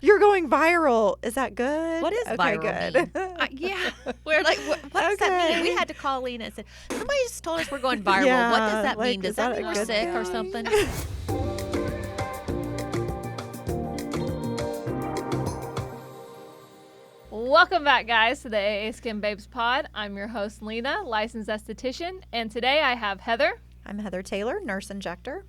You're going viral. Is that good? What is viral good. mean? Yeah. We're like, what does that mean? We had to call Lena and said, somebody just told us we're going viral. Yeah, What does that like, mean? Does is that that mean a we're good sick or thing? something? Welcome back, guys, to the AA Skin Babes Pod. I'm your host, Lena, licensed esthetician, and today I have Heather. I'm Heather Taylor, nurse injector.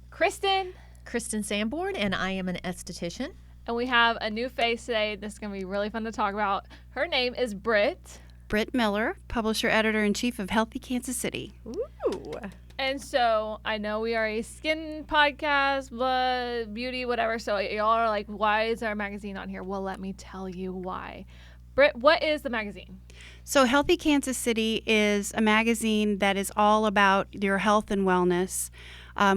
Kristen. Kristen Sanborn, and I am an esthetician. And we have a new face today. This is going to be really fun to talk about. Her name is Britt. Britt Miller, publisher, editor-in-chief of Healthy Kansas City. Ooh. And so I know we are a skin podcast, blah, beauty, whatever. So y'all are like, why is our magazine on here? Well, let me tell you why. Britt, what is the magazine? So Healthy Kansas City is a magazine that is all about your health and wellness.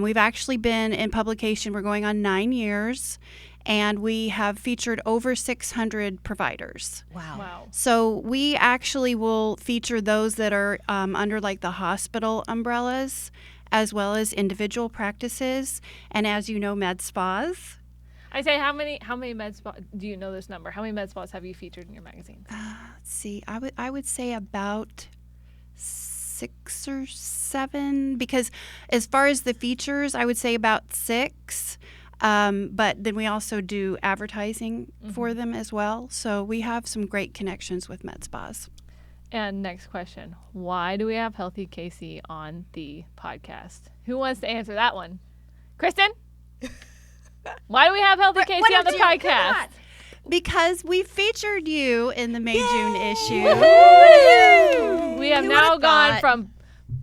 We've actually been in publication, we're going on 9 years, and we have featured over 600 providers. Wow. So we actually will feature those that are under like the hospital umbrellas, as well as individual practices, and as you know, med spas. I say, how many med spas, do you know this number? How many med spas have you featured in your magazine? Let's see, I would say about 6 or 7, because as far as the features, I would say about 6. But then we also do advertising for them as well. So we have some great connections with med spas. And next question, why do we have Healthy Casey on the podcast? Who wants to answer that one? Kristen? Why do we have Healthy Casey on the podcast? Because we featured you in the May-June issue. Woo-hoo! We have You now would've gone thought. from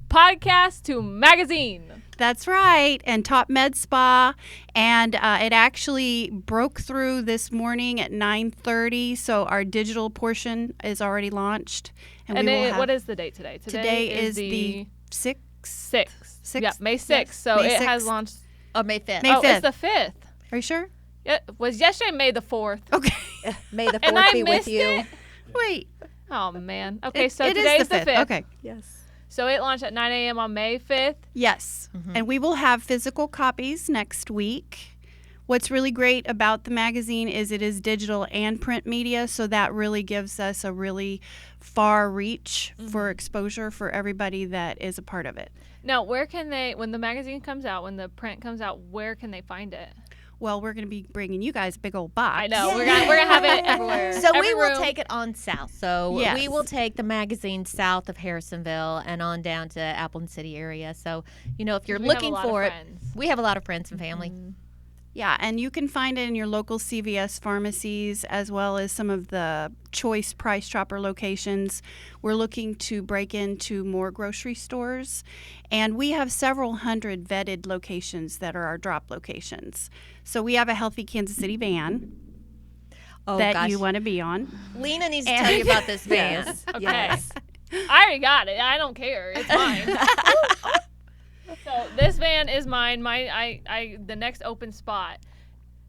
podcast to magazine. That's right, and top med spa, and it actually broke through this morning at 9:30. So our digital portion is already launched, and we will have, What is the date today? today is the 6th. 6th. Yeah, May 6th. Yes. So May it has 6th. launched. Oh, May 5th. May Oh, 5th. it's the 5th. Are you sure? Yeah, it was yesterday, May the 4th. Okay. May the And 4th I be with missed you. it. Wait. Oh, man. Okay, so it is today's the 5th. Okay. Yes. So it launched at 9 a.m. on May 5th. Yes. And we will have physical copies next week. What's really great about the magazine is it is digital and print media, so that really gives us a really far reach for exposure for everybody that is a part of it. Now, where can they, when the magazine comes out, when the print comes out, where can they find it? Well, we're going to be bringing you guys a big old box. I know. We're gonna have it everywhere. So Every we will room. take it on south. So Yes. we will take the magazine south of Harrisonville and on down to Appleton City area. So, you know, if you're We have a looking lot of for it, friends. we have a lot of friends and family. Yeah, and you can find it in your local CVS pharmacies as well as some of the choice Price Chopper locations. We're looking to break into more grocery stores, and we have several hundred vetted locations that are our drop locations. So we have a Healthy Kansas City van Oh, that gosh. you want to be on. Lena needs to tell you about this van. Yes. Okay. Yes. I already got it. I don't care. It's mine. So this van is mine. The next open spot.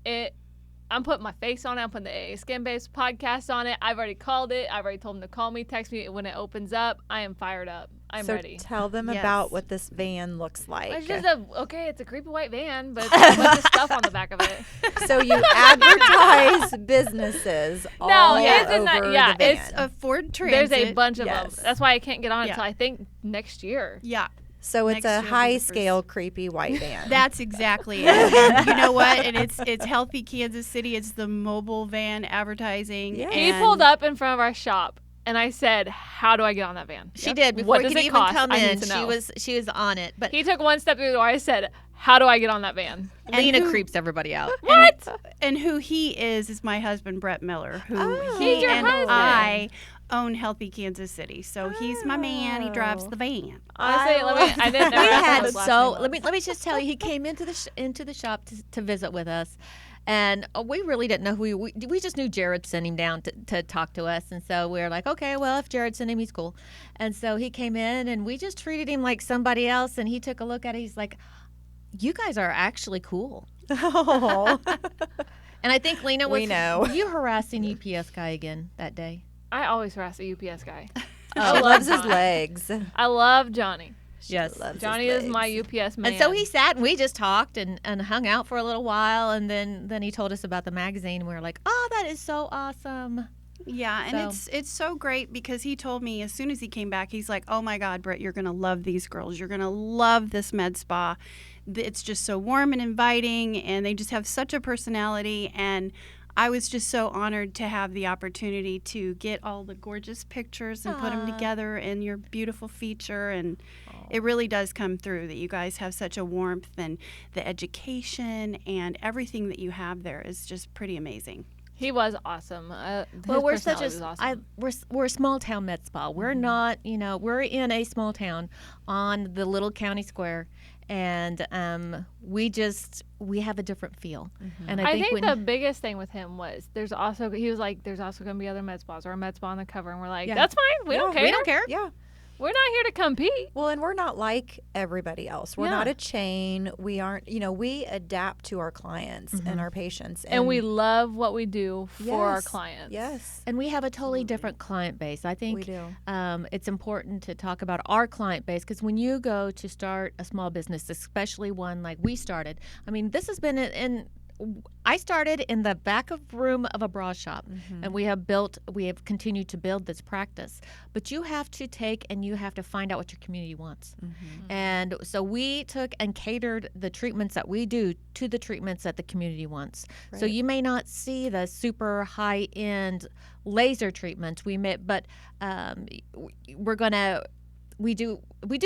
I'm putting my face on it. I'm putting the AA Skin Babes podcast on it. I've already called it. I've already told them to call me, text me when it opens up. I am fired up. I'm So ready. tell them Yes. about what this van looks like. It's just it's a creepy white van, but it's got a bunch of stuff on the back of it. So you advertise businesses all it's over not- the yeah, van. It's a Ford Transit. There's a bunch of Yes. them. That's why I can't get on it Yeah. until I think next year. Yeah. So it's Next year a will be the high-scale, creepy white van. That's exactly it. And you know what? And it's Healthy Kansas City. It's the mobile van advertising. Yeah. He and pulled up in front of our shop, and I said, "How do I get on that van?" She did before What we does could it even cost? come I need in. to know. She was on it, but He took one step through the door. I said, "How do I get on that van?" And Lena who- creeps everybody out. What? And who he is my husband, Britt Miller, who Oh. he He's your and husband. I own Healthy Kansas City. So he's my man. He drives the van. Honestly, I didn't know We that's what had his last so name let me was. let me just tell you, he came into the shop to visit with us, and we really didn't know who we just knew Jared sent him down to talk to us, and so we were like, okay, well, if Jared sent him, he's cool. And so he came in, and we just treated him like somebody else, and he took a look at it. He's like, you guys are actually cool. Oh. And I think Lena We know. were you harassing UPS guy again that day? I always harass the UPS guy. She love loves his Johnny. legs. I love Johnny. Yes. loves his Johnny is my legs. UPS man. And so he sat and we just talked and hung out for a little while, and then he told us about the magazine, and we were like, oh, that is so awesome. Yeah, and So- it's so great because he told me as soon as he came back, he's like, oh my God, Britt, you're going to love these girls. You're going to love this med spa. It's just so warm and inviting, and they just have such a personality. And I was just so honored to have the opportunity to get all the gorgeous pictures and put them Aw. together in your beautiful feature. And it really does come through that you guys have such a warmth, and the education and everything that you have there is just pretty amazing. He was awesome. Well, His we're such personality was awesome. we're a small town med spa. We're not, we're in a small town on the little county square, and we have a different feel. And I think when, the biggest thing with him was he was like, there's also going to be other med spas or a med spa on the cover. And we're like, Yeah. that's fine. We don't care. we don't care. Yeah. We're not here to compete. Well, and we're not like everybody else. We're Yeah. not a chain. We aren't, we adapt to our clients and our patients. And we love what we do for our Yes. clients. Yes, And we have a totally different client base. I think we do. it's important to talk about our client base, because when you go to start a small business, especially one like we started, I mean, this has been I started in the back of room of a bra shop, and we have continued to build this practice. But you have to take and you have to find out what your community wants. And so we took and catered the treatments that we do to the treatments that the community wants. So Right. you may not see the super high end laser treatments but we do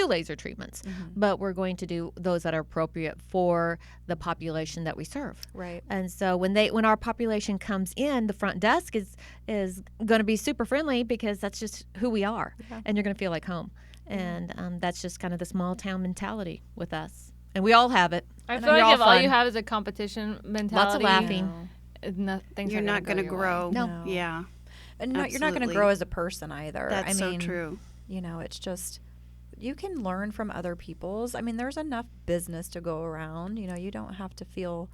laser treatments, but we're going to do those that are appropriate for the population that we serve. Right. And so when our population comes in, the front desk is going to be super friendly, because that's just who we are, and you're going to feel like home. And that's just kind of the small town mentality with us, and we all have it. I And feel we're like if all fun. you have is a competition mentality, Lots of laughing. things You're are not going to your way. grow. No. Yeah, And you're not going to Absolutely. grow as a person either. that's I mean, so true. It's just, you can learn from other people's. I mean, there's enough business to go around. You don't have to feel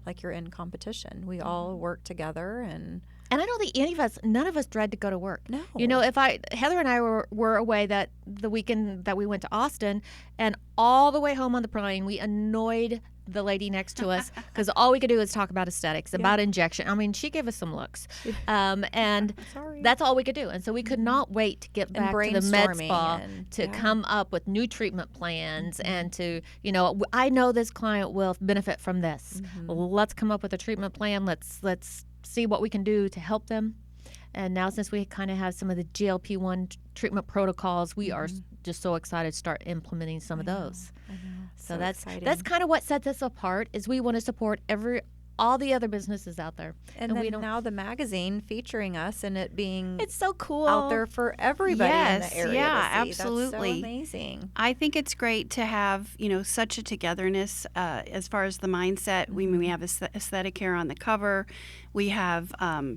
like you're in competition. We all work together, and And I don't think none of us dread to go to work. No. Heather and I were away that the weekend that we went to Austin, and all the way home on the plane, we annoyed the lady next to us because all we could do was talk about aesthetics, about injection. I mean, she gave us some looks, and Sorry. that's all we could do. And so we could not wait to get And back to the med brainstorming spa and- to yeah. come up with new treatment plans and to, I know this client will benefit from this. Well, let's come up with a treatment plan. Let's see what we can do to help them. And now, since we kind of have some of the GLP-1 treatment protocols, we are just so excited to start implementing some of those. I know. So That's that's kind of what sets us apart, is we want to support all the other businesses out there. And we then don't. now the magazine featuring us and it being It's so cool out there for everybody in Yes, the area yeah, to see. absolutely. That's so amazing. I think it's great to have, such a togetherness as far as the mindset. We have aesthetic care on the cover. We have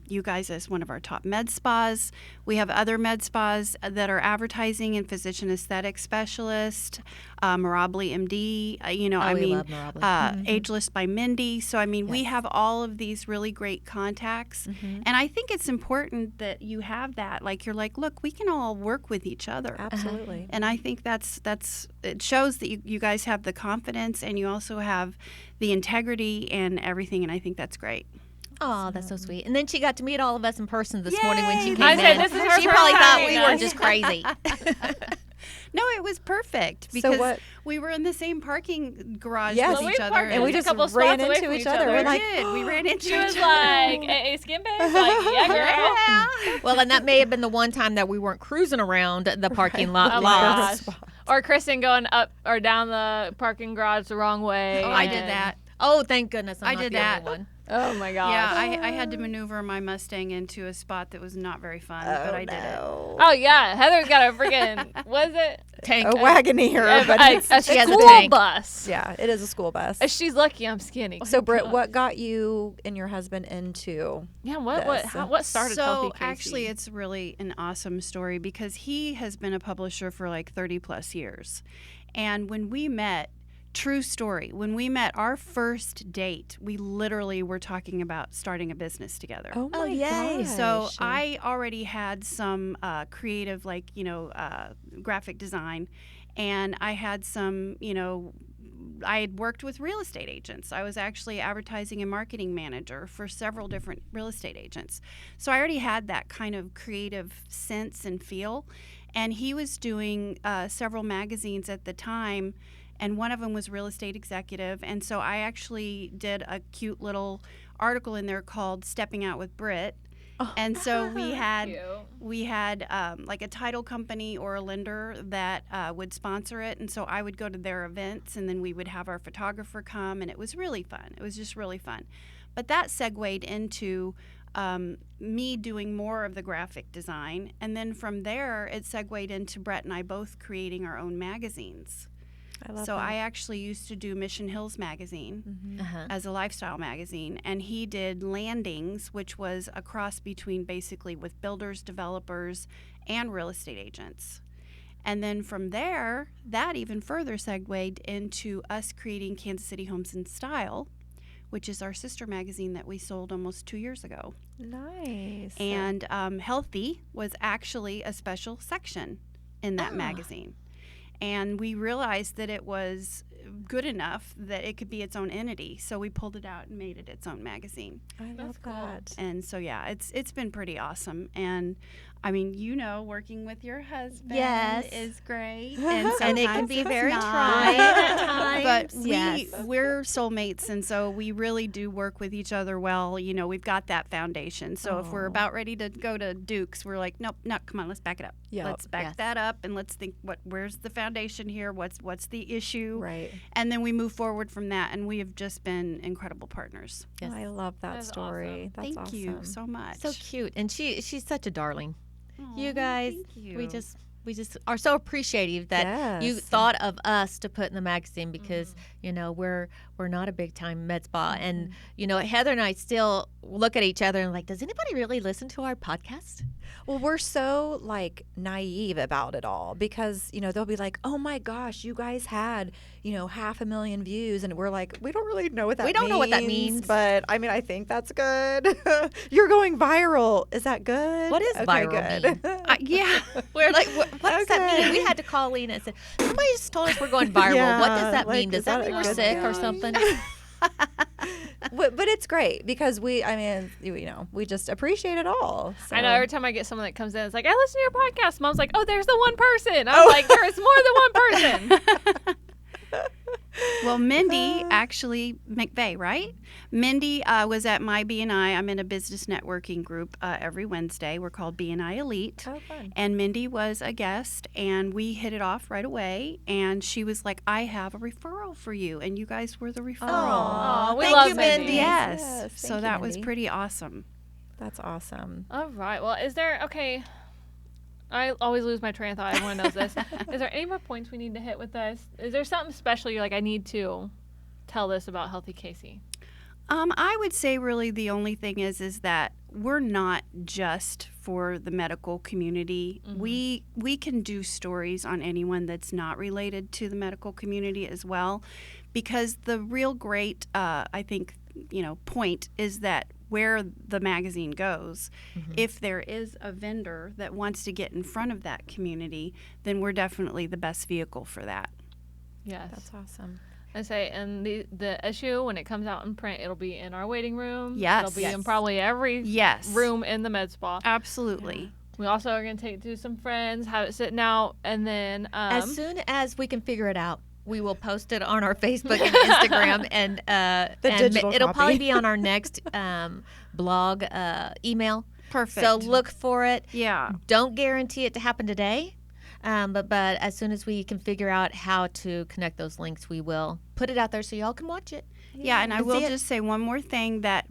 you guys as one of our top med spas. We have other med spas that are advertising and physician aesthetic specialist, Mirably MD. we love Mirably. Ageless by Mindy. So we have all of these really great contacts, and I think it's important that you have that. Like, you're like, look, we can all work with each other. Absolutely. And I think that's it shows that you guys have the confidence, and you also have the integrity and everything, and I think that's great. Oh, that's so sweet. And then she got to meet all of us in person this morning when she Yay! came I in. said, this is her She probably first thought time we meeting were us. just crazy. No, it was perfect So because what- we were in the same parking garage Yes. with Well, we each other. parked And we a just couple ran spots away into from each other. We're we like, did. We ran into She each was other. like, AA Skin Babes? Like, yeah, girl. Well, and that may have been the one time that we weren't cruising around the parking lot. Oh my lost. gosh. Or Kristen going up or down the parking garage the wrong way. Oh, I and- did that. Oh, thank goodness I I'm not did the that. only one. Oh my gosh. Yeah, I had to maneuver my Mustang into a spot that was not very fun, but I did it. Oh yeah, Heather's got a freaking was it Tank. A Wagoneer, but a it's, she has a school tank. bus? yeah, it is a school bus. She's lucky I'm skinny. So, Oh, Britt, God. what got you and your husband into? Yeah, what started So Healthy Casey? actually, it's really an awesome story because he has been a publisher for like 30 plus years, and when we met. True story. When we met, our first date, we literally were talking about starting a business together. Oh my yay. gosh. So I already had some creative, graphic design, And I had some, I had worked with real estate agents. I was actually advertising and marketing manager for several different real estate agents. So I already had that kind of creative sense and feel. And he was doing several magazines at the time, and one of them was Real Estate Executive. And so I actually did a cute little article in there called Stepping Out with Britt. And so we had like a title company or a lender that would sponsor it, and so I would go to their events, and then we would have our photographer come, and it was really fun. It was just really fun. But that segued into me doing more of the graphic design, and then from there it segued into Brett and I both creating our own magazines. I love So that. I actually used to do Mission Hills magazine Uh-huh. as a lifestyle magazine, and he did Landings, which was a cross between basically with builders, developers, and real estate agents. And then from there, that even further segued into us creating Kansas City Homes in Style, which is our sister magazine that we sold almost 2 years ago. Nice. And Healthy was actually a special section in that magazine. And we realized that it was good enough that it could be its own entity. So we pulled it out and made it its own magazine. I love cool. that. And so, yeah, it's been pretty awesome. And I mean, working with your husband Yes. is great. And, And it can sometimes be it's very not. trying at times. But Yes. we're soulmates, and so we really do work with each other well. We've got that foundation. So if we're Oh. about ready to go to Duke's, we're like, nope, come on, let's back it up. Yep. Let's back Yes. that up, and let's think where's the foundation here? What's the issue? Right. And then we move forward from that, and we have just been incredible partners. Yes. I love that That's story. awesome. That's Thank awesome. you so much. So cute. And she's such a darling. You Aw, guys, thank you. we just are so appreciative that you Yes. thought of us to put in the magazine because we're not a big time med spa, and Heather and I still look at each other and like, does anybody really listen to our podcast? Well, we're so like naive about it all because, they'll be like, oh my gosh, you guys had, 500,000 views. And we're like, we don't really know what that means. We don't know what that means. But I mean, I think that's good. You're going viral. Is that good? What does okay, viral good. Yeah. We're like, what does that Okay. mean? We had to call Lena and say, somebody just told us we're going viral. What does Yeah, that like, mean? Does is that that mean a we're good sick or thing? something? But it's great because we just appreciate it all. So. I know every time I get someone that comes in, it's like, I listen to your podcast. Mom's like, oh, there's the one person. I'm like, there is more than one person. Well, Mindy actually McVeigh, right? Mindy was at my BNI. I'm in a business networking group every Wednesday. We're called BNI Elite. Oh, fun. And Mindy was a guest, and we hit it off right away. And she was like, I have a referral for you. And you guys were the referral. Aw, we Thank love you, Mindy. Mindy. Yes. Yes, So thank you, that was Mindy. pretty awesome. That's awesome. All right. Well, okay. I always lose my train of thought. Everyone knows this. Is there any more points we need to hit with this? Is there something special you're like, I need to tell this about Healthy Casey? I would say really the only thing is that we're not just for the medical community. We can do stories on anyone that's not related to the medical community as well, because the real great, I think, point is that where the magazine goes, if there is a vendor that wants to get in front of that community, then we're definitely the best vehicle for that. Yes. That's awesome. I say, and the issue, when it comes out in print, it'll be in our waiting room. Yes. It'll be in probably every Yes. room in the med spa. Absolutely. We also are going to take it to some friends, have it sitting out, and then As soon as we can figure it out, we will post it on our Facebook and Instagram, and digital it'll copy. probably be on our next blog email. Perfect. So look for it. Yeah. Don't guarantee it to happen today, but as soon as we can figure out how to connect those links, we will put it out there so y'all can watch it. Yeah, and I And will see it. just say one more thing that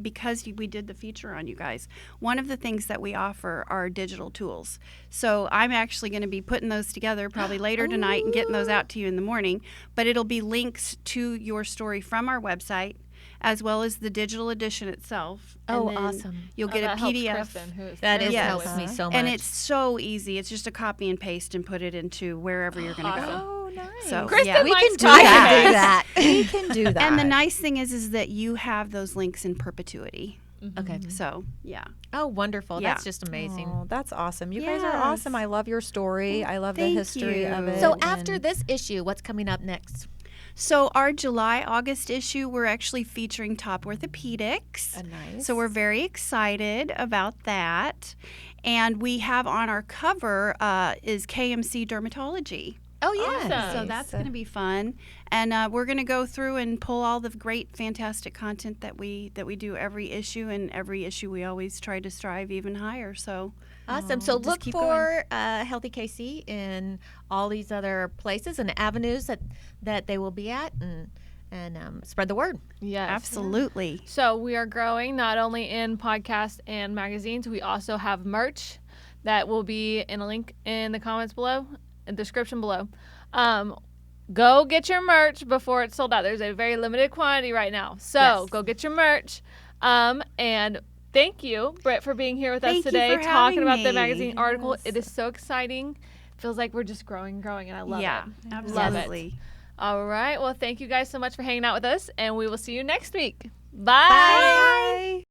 because we did the feature on you guys, one of the things that we offer are digital tools. So I'm actually going to be putting those together probably later tonight and getting those out to you in the morning, but it'll be links to your story from our website as well as the digital edition itself. Oh, And then awesome. You'll get that a helps PDF. Kristen, who is That is Yes. helps me so much. And it's so easy. It's just a copy and paste and put it into wherever you're going to Awesome. go. Oh, nice. So, Kristen yeah. we likes can do copy that. paste. that. We can do that. And the nice thing is that you have those links in perpetuity. Okay. So, yeah. Oh, wonderful. Yeah. That's just amazing. Oh, that's awesome. You guys are awesome. Yes. I love your story. I love the Thank history of you. it. So after and- this issue, what's coming up next? So our July-August issue, we're actually featuring Top Orthopedics. nice. So we're very excited about that. And we have on our cover is KMC Dermatology. Oh, yes. Awesome. So that's going to be fun. And we're going to go through and pull all the great, fantastic content that we do every issue. And every issue we always try to strive even higher. So Awesome. So just look keep for Healthy KC in all these other places and avenues that they will be at, and spread the word. Yes. absolutely. So we are growing not only in podcasts and magazines, we also have merch that will be in a link in the comments below, in the description below. Go get your merch before it's sold out. There's a very limited quantity right now. So Yes. go get your merch. And thank you, Britt, for being here with us Thank you today, for talking having about the me. magazine article. Yes. It is so exciting. Feels like we're just growing, and I love Yeah, it. absolutely. All right. Well, thank you guys so much for hanging out with us, and we will see you next week. Bye.